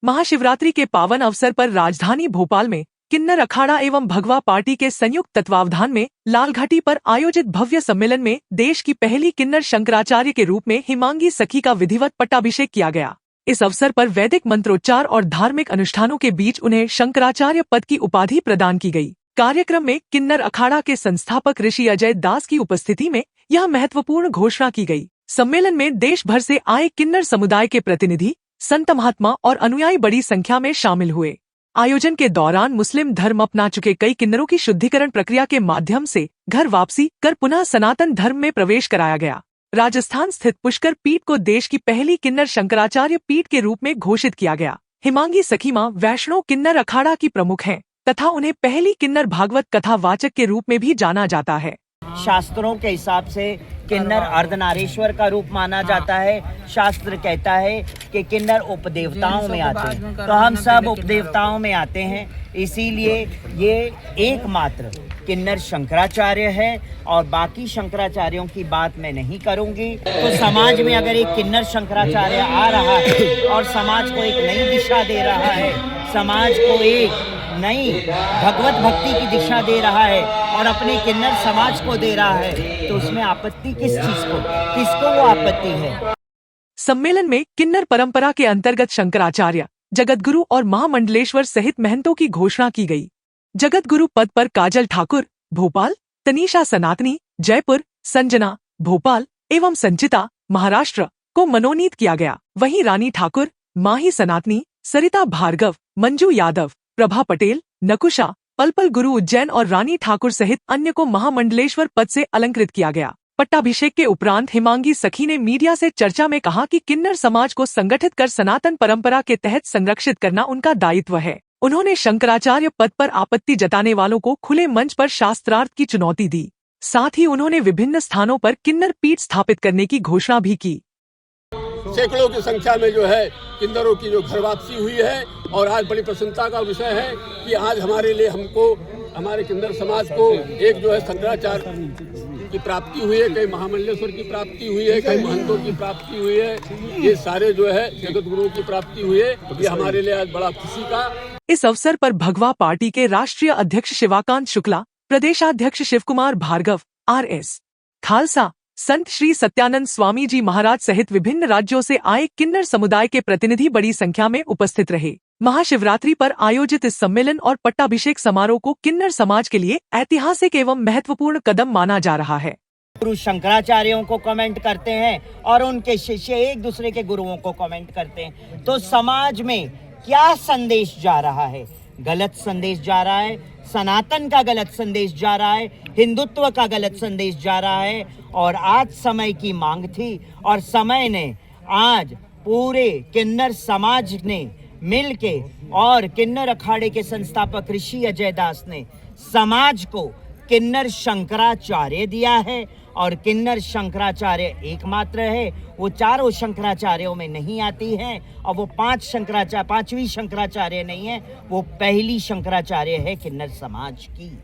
महाशिवरात्रि के पावन अवसर पर राजधानी भोपाल में किन्नर अखाड़ा एवं भगवा पार्टी के संयुक्त तत्वावधान में लालघाटी पर आयोजित भव्य सम्मेलन में देश की पहली किन्नर शंकराचार्य के रूप में हिमांगी सखी का विधिवत पट्टाभिषेक किया गया। इस अवसर पर वैदिक मंत्रोच्चार और धार्मिक अनुष्ठानों के बीच उन्हें शंकराचार्य पद की उपाधि प्रदान की गई। कार्यक्रम में किन्नर अखाड़ा के संस्थापक ऋषि अजय दास की उपस्थिति में यह महत्वपूर्ण घोषणा की गई। सम्मेलन में देश भर से आए किन्नर समुदाय के प्रतिनिधि, संत महात्मा और अनुयायी बड़ी संख्या में शामिल हुए। आयोजन के दौरान मुस्लिम धर्म अपना चुके कई किन्नरों की शुद्धिकरण प्रक्रिया के माध्यम से घर वापसी कर पुनः सनातन धर्म में प्रवेश कराया गया। राजस्थान स्थित पुष्कर पीठ को देश की पहली किन्नर शंकराचार्य पीठ के रूप में घोषित किया गया। हिमांगी सखी मां वैष्णो किन्नर अखाड़ा की प्रमुख हैं तथा उन्हें पहली किन्नर भागवत कथा वाचक के रूप में भी जाना जाता है। शास्त्रों के हिसाब से किन्नर अर्धनारीश्वर का रूप माना जाता है। शास्त्र कहता है कि किन्नर उपदेवताओं में आते हैं, तो हम सब उपदेवताओं में आते हैं। इसीलिए ये एकमात्र किन्नर शंकराचार्य है और बाकी शंकराचार्यों की बात मैं नहीं करूंगी। तो समाज में अगर एक किन्नर शंकराचार्य आ रहा है और समाज को एक नई दिशा दे रहा है, समाज को एक नई भगवत भक्ति की दिशा दे रहा है और अपने किन्नर समाज को दे रहा है, तो उसमें आपत्ति किस चीज को, किसको वो आपत्ति है। सम्मेलन में किन्नर परंपरा के अंतर्गत शंकराचार्य, जगतगुरु और महामंडलेश्वर सहित महंतों की घोषणा की गई। जगतगुरु पद पर काजल ठाकुर भोपाल, तनीषा सनातनी जयपुर, संजना भोपाल एवं संचिता महाराष्ट्र को मनोनीत किया गया। वहीं रानी ठाकुर, माही सनातनी, सरिता भार्गव, मंजू यादव, प्रभा पटेल, नकुशा, पलपल गुरु उज्जैन और रानी ठाकुर सहित अन्य को महामंडलेश्वर पद से अलंकृत किया गया। पट्टाभिषेक के उपरांत हिमांगी सखी ने मीडिया से चर्चा में कहा कि किन्नर समाज को संगठित कर सनातन परंपरा के तहत संरक्षित करना उनका दायित्व है। उन्होंने शंकराचार्य पद पर आपत्ति जताने वालों को खुले मंच पर शास्त्रार्थ की चुनौती दी। साथ ही उन्होंने विभिन्न स्थानों पर किन्नर पीठ स्थापित करने की घोषणा भी की। सैकड़ों की संख्या में जो है किन्नरों की जो घर वापसी हुई है और आज बड़ी प्रसन्नता का विषय है कि आज हमारे लिए, हमको, हमारे किन्नर समाज को एक जो है शंकराचार्य की प्राप्ति हुई है, कई महामंडलेश्वर की प्राप्ति हुई है, कई महंतों की प्राप्ति हुई है, ये सारे जो है जगत गुरुओं की प्राप्ति हुई है। ये हमारे लिए आज बड़ा खुशी का। इस अवसर पर भगवा पार्टी के राष्ट्रीय अध्यक्ष शिवाकांत शुक्ला, प्रदेशाध्यक्ष शिवकुमार भार्गव, RS खालसा, संत श्री सत्यानंद स्वामी जी महाराज सहित विभिन्न राज्यों से आए किन्नर समुदाय के प्रतिनिधि बड़ी संख्या में उपस्थित रहे। महाशिवरात्रि पर आयोजित इस सम्मेलन और पट्टाभिषेक समारोह को किन्नर समाज के लिए ऐतिहासिक एवं महत्वपूर्ण कदम माना जा रहा है। गुरु शंकराचार्यों को कमेंट करते हैं और उनके शिष्य एक दूसरे के गुरुओं को कमेंट करते हैं, तो समाज में क्या संदेश जा रहा है? गलत संदेश जा रहा है, सनातन का गलत संदेश जा रहा है, हिंदुत्व का गलत संदेश जा रहा है। और आज समय की मांग थी और समय ने आज पूरे किन्नर समाज ने मिलके और किन्नर अखाड़े के संस्थापक ऋषि अजय दास ने समाज को किन्नर शंकराचार्य दिया है। और किन्नर शंकराचार्य एकमात्र है, वो चारों शंकराचार्यों में नहीं आती हैं और वो पांचवी शंकराचार्य नहीं है, वो पहली शंकराचार्य है किन्नर समाज की।